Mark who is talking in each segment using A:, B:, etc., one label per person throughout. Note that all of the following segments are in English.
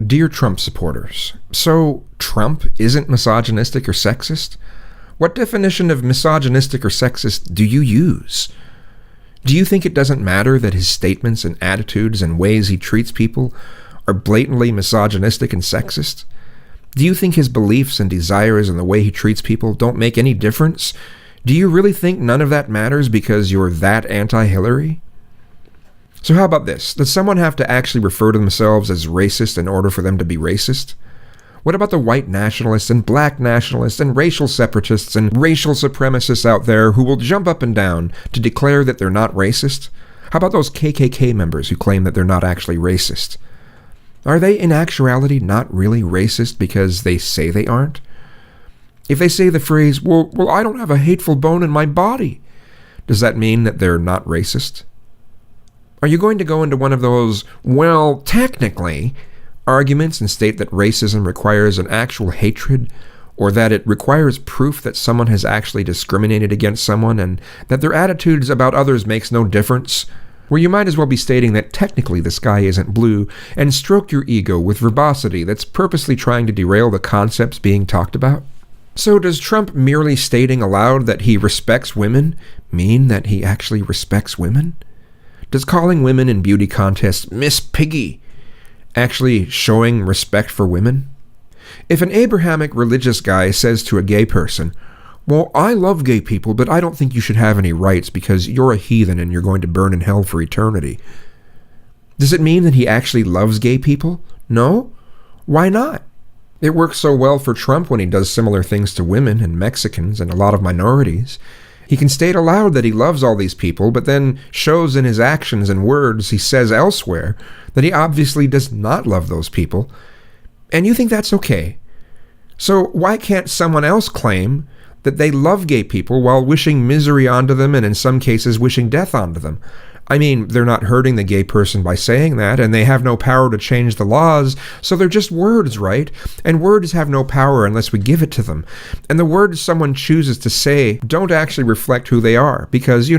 A: Dear Trump supporters, so Trump isn't misogynistic or sexist? What definition of misogynistic or sexist do you use? Do you think it doesn't matter that his statements and attitudes and ways he treats people are blatantly misogynistic and sexist? Do you think his beliefs and desires and the way he treats people don't make any difference? Do you really think none of that matters because you're that anti-Hillary? So how about this? Does someone have to actually refer to themselves as racist in order for them to be racist? What about the white nationalists and black nationalists and racial separatists and racial supremacists out there who will jump up and down to declare that they're not racist? How about those KKK members who claim that they're not actually racist? Are they in actuality not really racist because they say they aren't? If they say the phrase, well, I don't have a hateful bone in my body, does that mean that they're not racist? Are you going to go into one of those, well, technically, arguments and state that racism requires an actual hatred, or that it requires proof that someone has actually discriminated against someone and that their attitudes about others makes no difference? Where you might as well be stating that technically the sky isn't blue and stroke your ego with verbosity that's purposely trying to derail the concepts being talked about? So does Trump merely stating aloud that he respects women mean that he actually respects women? Does calling women in beauty contests Miss Piggy actually showing respect for women? If an Abrahamic religious guy says to a gay person, well, I love gay people, but I don't think you should have any rights because you're a heathen and you're going to burn in hell for eternity, does it mean that he actually loves gay people? No? Why not? It works so well for Trump when he does similar things to women and Mexicans and a lot of minorities. He can state aloud that he loves all these people, but then shows in his actions and words he says elsewhere that he obviously does not love those people. And you think that's okay. So why can't someone else claim that they love gay people while wishing misery onto them and in some cases wishing death onto them? I mean, they're not hurting the gay person by saying that, and they have no power to change the laws, so they're just words, right? And words have no power unless we give it to them. And the words someone chooses to say don't actually reflect who they are, because,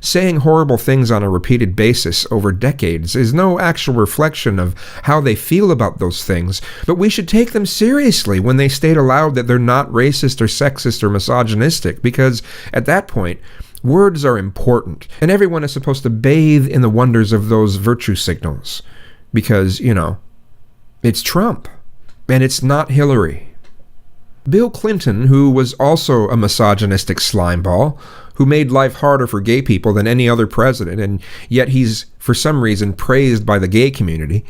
A: saying horrible things on a repeated basis over decades is no actual reflection of how they feel about those things, but we should take them seriously when they state aloud that they're not racist or sexist or misogynistic, because at that point, words are important, and everyone is supposed to bathe in the wonders of those virtue signals. Because, it's Trump, and it's not Hillary. Bill Clinton, who was also a misogynistic slimeball, who made life harder for gay people than any other president, and yet he's, for some reason, praised by the gay community,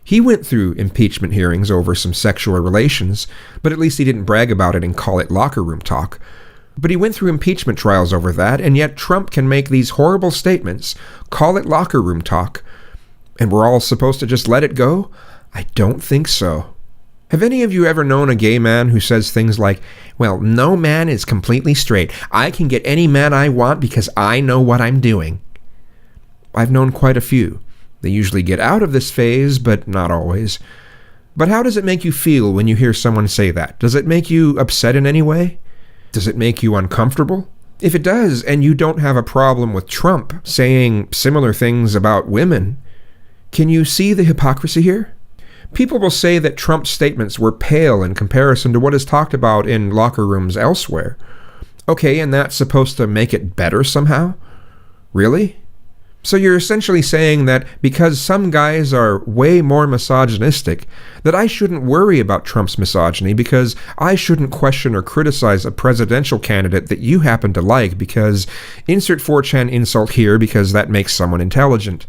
A: he went through impeachment hearings over some sexual relations, but at least he didn't brag about it and call it locker room talk. But he went through impeachment trials over that, and yet Trump can make these horrible statements, call it locker room talk, and we're all supposed to just let it go? I don't think so. Have any of you ever known a gay man who says things like, well, no man is completely straight. I can get any man I want because I know what I'm doing? I've known quite a few. They usually get out of this phase, but not always. But how does it make you feel when you hear someone say that? Does it make you upset in any way? Does it make you uncomfortable? If it does, and you don't have a problem with Trump saying similar things about women, can you see the hypocrisy here? People will say that Trump's statements were pale in comparison to what is talked about in locker rooms elsewhere. Okay, and that's supposed to make it better somehow? Really? So you're essentially saying that because some guys are way more misogynistic, that I shouldn't worry about Trump's misogyny because I shouldn't question or criticize a presidential candidate that you happen to like because insert 4chan insult here because that makes someone intelligent.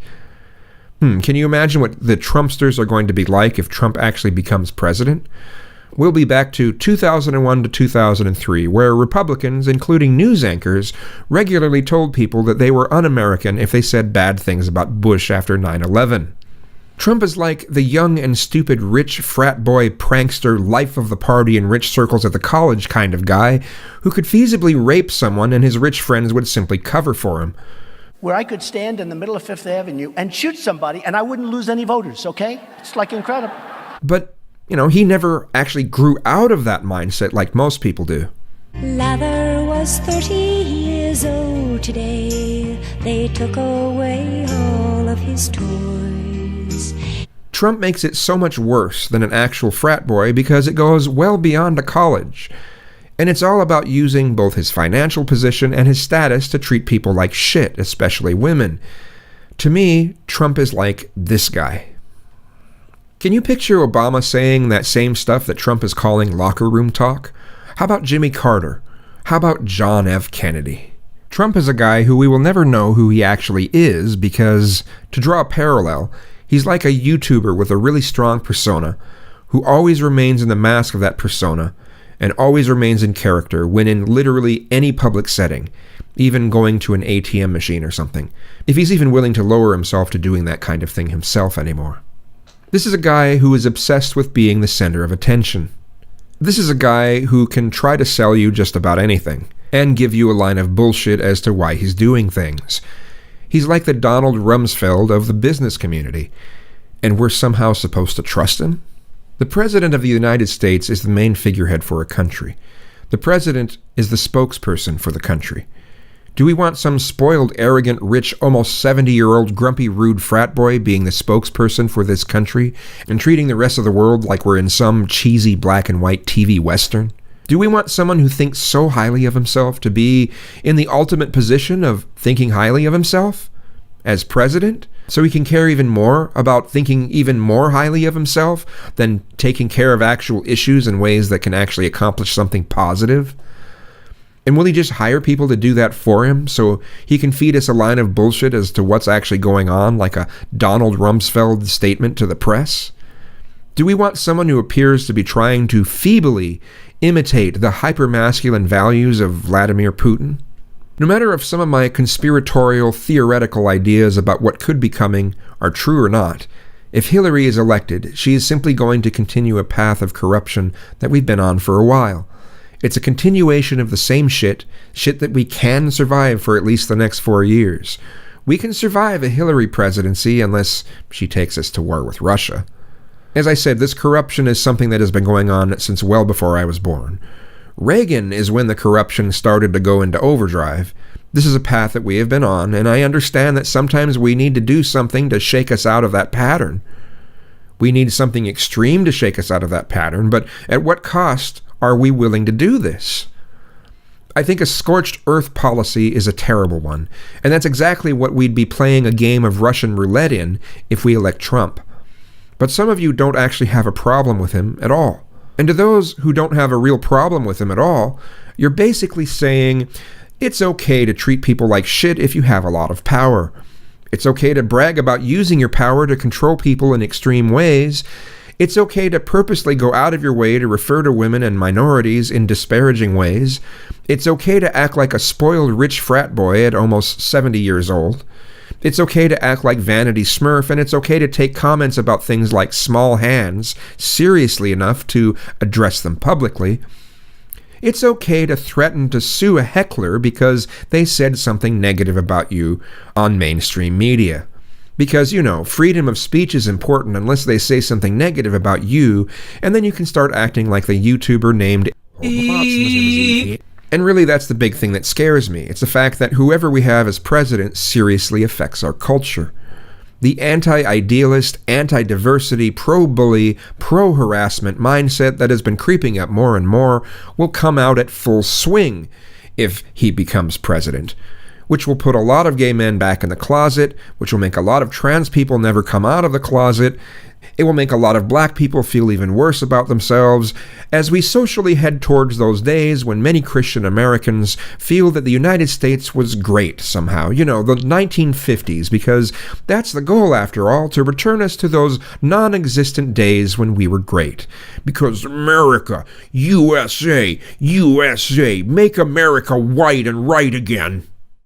A: Can you imagine what the Trumpsters are going to be like if Trump actually becomes president? We'll be back to 2001 to 2003, where Republicans, including news anchors, regularly told people that they were un-American if they said bad things about Bush after 9/11. Trump is like the young and stupid rich frat boy prankster, life of the party in rich circles at the college kind of guy who could feasibly rape someone and his rich friends would simply cover for him.
B: Where I could stand in the middle of Fifth Avenue and shoot somebody and I wouldn't lose any voters, okay? It's like incredible.
A: But he never actually grew out of that mindset like most people do.
C: Lather was 30 years old today. They took away all of his toys.
A: Trump makes it so much worse than an actual frat boy because it goes well beyond a college. And it's all about using both his financial position and his status to treat people like shit, especially women. To me, Trump is like this guy. Can you picture Obama saying that same stuff that Trump is calling locker room talk? How about Jimmy Carter? How about John F. Kennedy? Trump is a guy who we will never know who he actually is because, to draw a parallel, he's like a YouTuber with a really strong persona who always remains in the mask of that persona and always remains in character when in literally any public setting, even going to an ATM machine or something, if he's even willing to lower himself to doing that kind of thing himself anymore. This is a guy who is obsessed with being the center of attention. This is a guy who can try to sell you just about anything and give you a line of bullshit as to why he's doing things. He's like the Donald Rumsfeld of the business community, and we're somehow supposed to trust him? The President of the United States is the main figurehead for a country. The President is the spokesperson for the country. Do we want some spoiled, arrogant, rich, almost 70-year-old grumpy, rude frat boy being the spokesperson for this country and treating the rest of the world like we're in some cheesy black and white TV western? Do we want someone who thinks so highly of himself to be in the ultimate position of thinking highly of himself as president? So he can care even more about thinking even more highly of himself than taking care of actual issues in ways that can actually accomplish something positive? And will he just hire people to do that for him so he can feed us a line of bullshit as to what's actually going on, like a Donald Rumsfeld statement to the press? Do we want someone who appears to be trying to feebly imitate the hypermasculine values of Vladimir Putin? No matter if some of my conspiratorial, theoretical ideas about what could be coming are true or not, if Hillary is elected, she is simply going to continue a path of corruption that we've been on for a while. It's a continuation of the same shit that we can survive for at least the next 4 years. We can survive a Hillary presidency unless she takes us to war with Russia. As I said, this corruption is something that has been going on since well before I was born. Reagan is when the corruption started to go into overdrive. This is a path that we have been on, and I understand that sometimes we need to do something to shake us out of that pattern. We need something extreme to shake us out of that pattern, but at what cost are we willing to do this? I think a scorched earth policy is a terrible one, and that's exactly what we'd be playing a game of Russian roulette in if we elect Trump. But some of you don't actually have a problem with him at all. And to those who don't have a real problem with him at all, you're basically saying, it's okay to treat people like shit if you have a lot of power. It's okay to brag about using your power to control people in extreme ways. It's okay to purposely go out of your way to refer to women and minorities in disparaging ways. It's okay to act like a spoiled rich frat boy at almost 70 years old. It's okay to act like Vanity Smurf, and it's okay to take comments about things like small hands seriously enough to address them publicly. It's okay to threaten to sue a heckler because they said something negative about you on mainstream media. Because, freedom of speech is important unless they say something negative about you, and then you can start acting like the YouTuber named And really, that's the big thing that scares me. It's the fact that whoever we have as president seriously affects our culture. The anti-idealist, anti-diversity, pro-bully, pro-harassment mindset that has been creeping up more and more will come out at full swing if he becomes president, which will put a lot of gay men back in the closet, which will make a lot of trans people never come out of the closet. It will make a lot of black people feel even worse about themselves as we socially head towards those days when many Christian Americans feel that the United States was great somehow, the 1950s, because that's the goal after all, to return us to those non-existent days when we were great. Because America, USA, USA, make America white and right again.